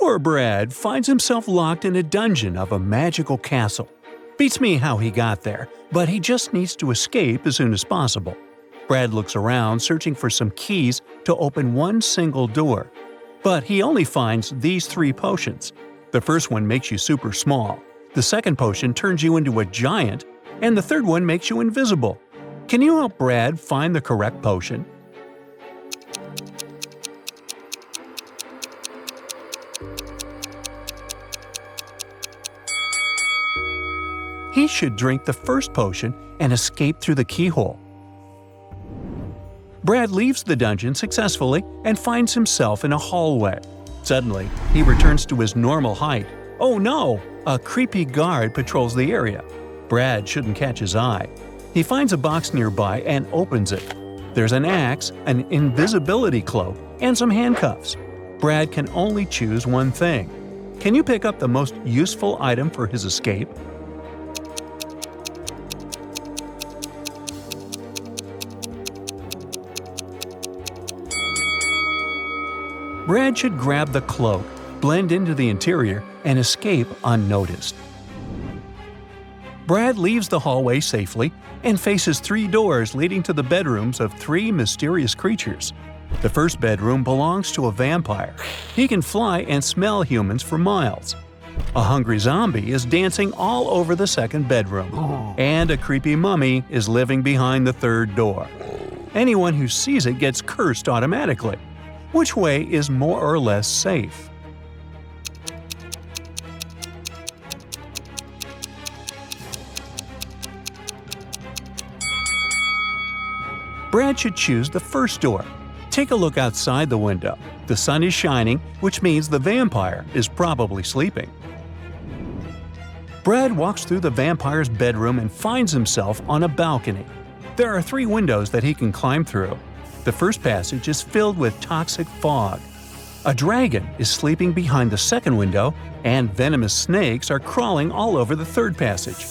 Poor Brad finds himself locked in a dungeon of a magical castle. Beats me how he got there, but he just needs to escape as soon as possible. Brad looks around searching for some keys to open one single door. But he only finds these 3 potions. The first one makes you super small, the second potion turns you into a giant, and the third one makes you invisible. Can you help Brad find the correct potion? He should drink the first potion and escape through the keyhole. Brad leaves the dungeon successfully and finds himself in a hallway. Suddenly, he returns to his normal height. Oh no! A creepy guard patrols the area. Brad shouldn't catch his eye. He finds a box nearby and opens it. There's an axe, an invisibility cloak, and some handcuffs. Brad can only choose one thing. Can you pick up the most useful item for his escape? Brad should grab the cloak, blend into the interior, and escape unnoticed. Brad leaves the hallway safely and faces 3 doors leading to the bedrooms of 3 mysterious creatures. The first bedroom belongs to a vampire. He can fly and smell humans for miles. A hungry zombie is dancing all over the second bedroom, and a creepy mummy is living behind the third door. Anyone who sees it gets cursed automatically. Which way is more or less safe? Brad should choose the first door. Take a look outside the window. The sun is shining, which means the vampire is probably sleeping. Brad walks through the vampire's bedroom and finds himself on a balcony. There are 3 windows that he can climb through. The first passage is filled with toxic fog. A dragon is sleeping behind the second window, and venomous snakes are crawling all over the third passage.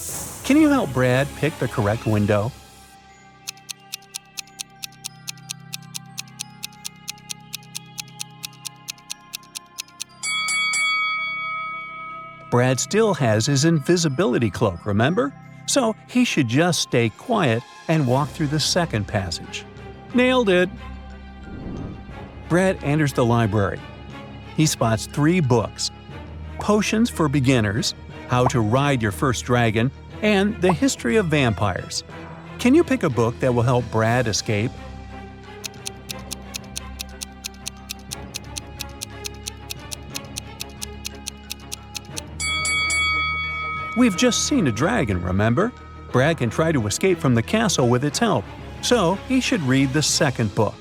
Can you help Brad pick the correct window? Brad still has his invisibility cloak, remember? So he should just stay quiet and walk through the second passage. Nailed it! Brad enters the library. He spots 3 books: Potions for Beginners, How to Ride Your First Dragon, and The History of Vampires. Can you pick a book that will help Brad escape? We've just seen a dragon, remember? Brad can try to escape from the castle with its help, so he should read the second book.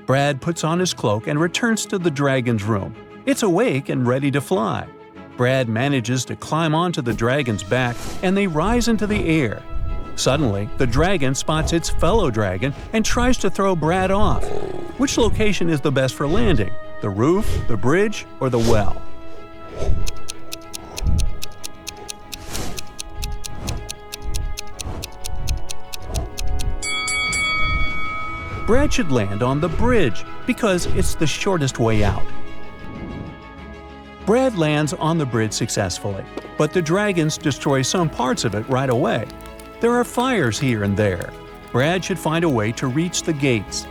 Brad puts on his cloak and returns to the dragon's room. It's awake and ready to fly. Brad manages to climb onto the dragon's back and they rise into the air. Suddenly, the dragon spots its fellow dragon and tries to throw Brad off. Which location is the best for landing? The roof, the bridge, or the well? Brad should land on the bridge because it's the shortest way out. Brad lands on the bridge successfully, but the dragons destroy some parts of it right away. There are fires here and there. Brad should find a way to reach the gates.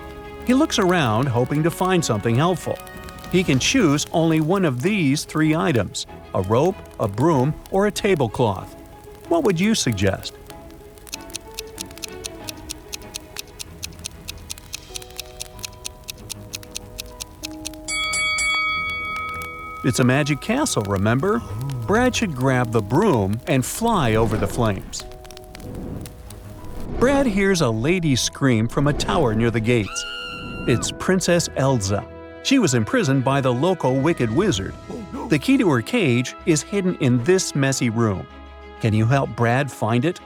He looks around hoping to find something helpful. He can choose only one of these 3 items: a rope, a broom, or a tablecloth. What would you suggest? It's a magic castle, remember? Brad should grab the broom and fly over the flames. Brad hears a lady scream from a tower near the gates. It's Princess Elsa. She was imprisoned by the local wicked wizard. The key to her cage is hidden in this messy room. Can you help Brad find it?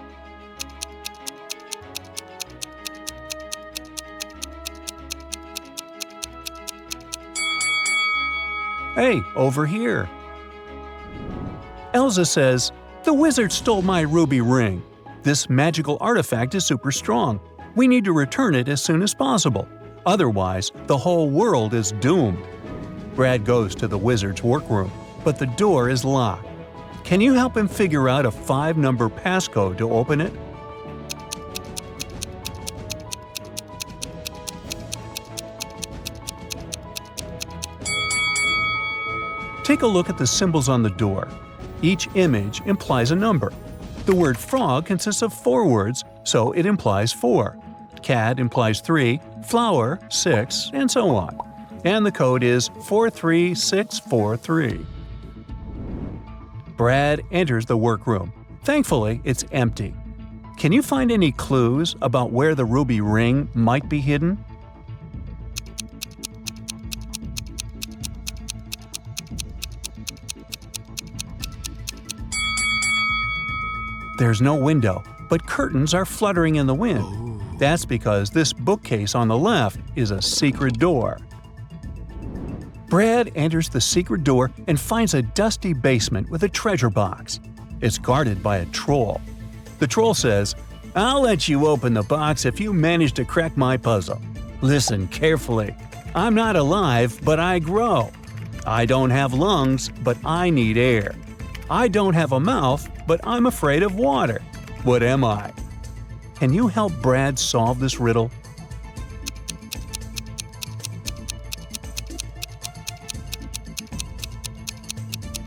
Hey, over here! Elsa says, "The wizard stole my ruby ring. This magical artifact is super strong. We need to return it as soon as possible. Otherwise, the whole world is doomed." Brad goes to the wizard's workroom, but the door is locked. Can you help him figure out a 5-number passcode to open it? Take a look at the symbols on the door. Each image implies a number. The word frog consists of 4 words, so it implies 4. Cat implies 3, flower 6, and so on. And the code is 43643. Brad enters the workroom. Thankfully, it's empty. Can you find any clues about where the ruby ring might be hidden? There's no window, but curtains are fluttering in the wind. That's because this bookcase on the left is a secret door. Brad enters the secret door and finds a dusty basement with a treasure box. It's guarded by a troll. The troll says, "I'll let you open the box if you manage to crack my puzzle. Listen carefully. I'm not alive, but I grow. I don't have lungs, but I need air. I don't have a mouth, but I'm afraid of water. What am I?" Can you help Brad solve this riddle?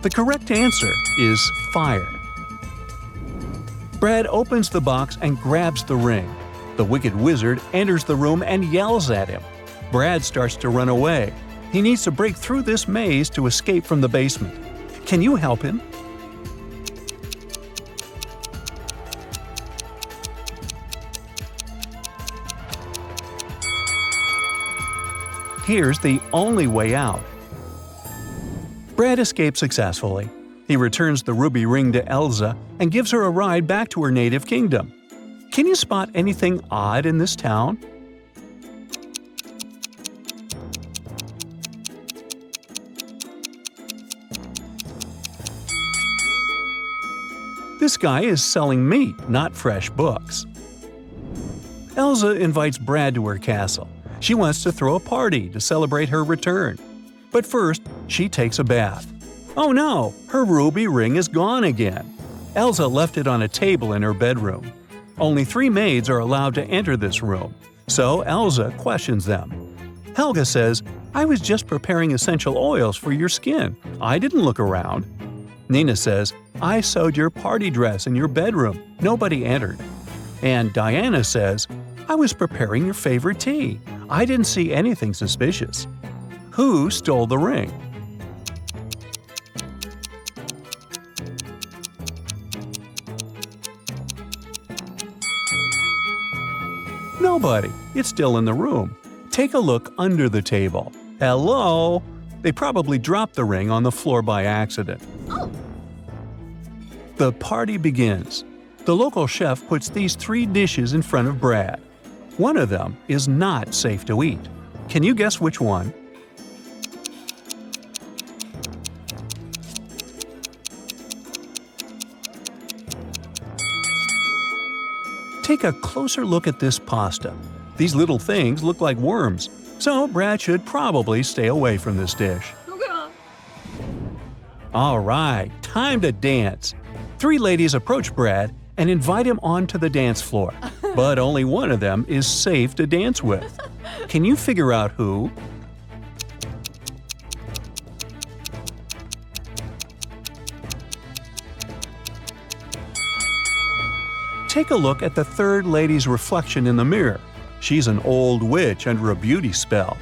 The correct answer is fire. Brad opens the box and grabs the ring. The wicked wizard enters the room and yells at him. Brad starts to run away. He needs to break through this maze to escape from the basement. Can you help him? Here's the only way out. Brad escapes successfully. He returns the ruby ring to Elsa and gives her a ride back to her native kingdom. Can you spot anything odd in this town? This guy is selling meat, not fresh books. Elsa invites Brad to her castle. She wants to throw a party to celebrate her return. But first, she takes a bath. Oh no, her ruby ring is gone again. Elsa left it on a table in her bedroom. Only 3 maids are allowed to enter this room, so Elsa questions them. Helga says, "I was just preparing essential oils for your skin. I didn't look around." Nina says, "I sewed your party dress in your bedroom. Nobody entered." And Diana says, "I was preparing your favorite tea. I didn't see anything suspicious." Who stole the ring? Nobody. It's still in the room. Take a look under the table. Hello? They probably dropped the ring on the floor by accident. Oh. The party begins. The local chef puts these 3 dishes in front of Brad. One of them is not safe to eat. Can you guess which one? Take a closer look at this pasta. These little things look like worms, so Brad should probably stay away from this dish. Okay. All right, time to dance. 3 ladies approach Brad and invite him onto the dance floor, but only one of them is safe to dance with. Can you figure out who? Take a look at the 3rd lady's reflection in the mirror. She's an old witch under a beauty spell.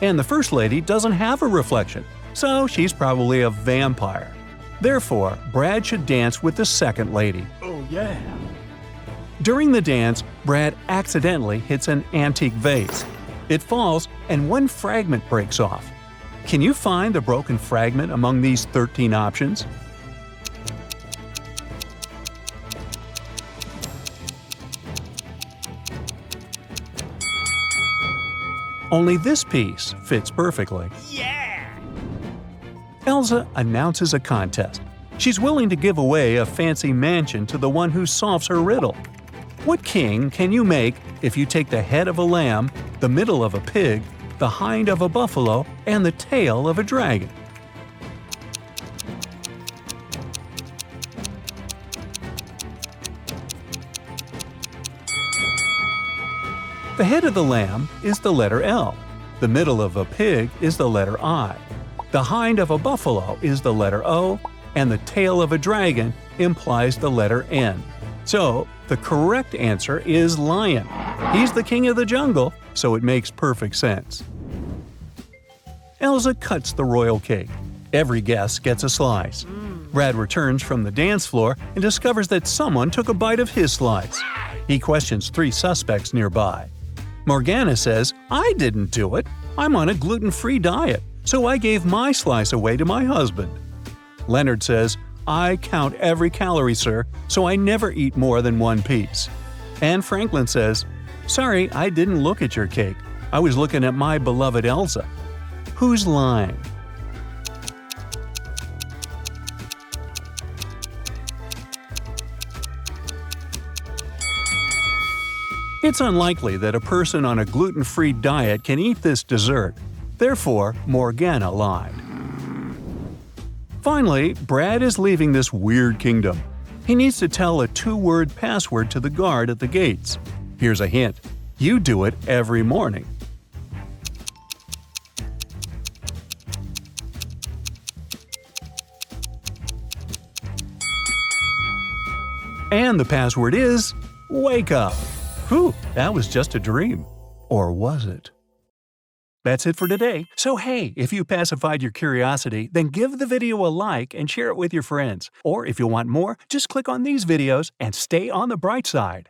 And the 1st lady doesn't have a reflection, so she's probably a vampire. Therefore, Brad should dance with the 2nd lady. Oh yeah. During the dance, Brad accidentally hits an antique vase. It falls and 1 fragment breaks off. Can you find the broken fragment among these 13 options? Only this piece fits perfectly. Yeah! Elsa announces a contest. She's willing to give away a fancy mansion to the one who solves her riddle. What king can you make if you take the head of a lamb, the middle of a pig, the hind of a buffalo, and the tail of a dragon. The head of the lamb is the letter L. The middle of a pig is the letter I. The hind of a buffalo is the letter O, and the tail of a dragon implies the letter N. So, the correct answer is lion. He's the king of the jungle, so it makes perfect sense. Elsa cuts the royal cake. Every guest gets a slice. Brad returns from the dance floor and discovers that someone took a bite of his slice. He questions 3 suspects nearby. Morgana says, "I didn't do it. I'm on a gluten-free diet, so I gave my slice away to my husband." Leonard says, "I count every calorie, sir, so I never eat more than 1 piece." And Franklin says, "Sorry, I didn't look at your cake. I was looking at my beloved Elsa." Who's lying? It's unlikely that a person on a gluten-free diet can eat this dessert. Therefore, Morgana lied. Finally, Brad is leaving this weird kingdom. He needs to tell a 2-word password to the guard at the gates. Here's a hint. You do it every morning. And the password is wake up. Whew, that was just a dream. Or was it? That's it for today. So hey, if you pacified your curiosity, then give the video a like and share it with your friends. Or if you want more, just click on these videos and stay on the bright side.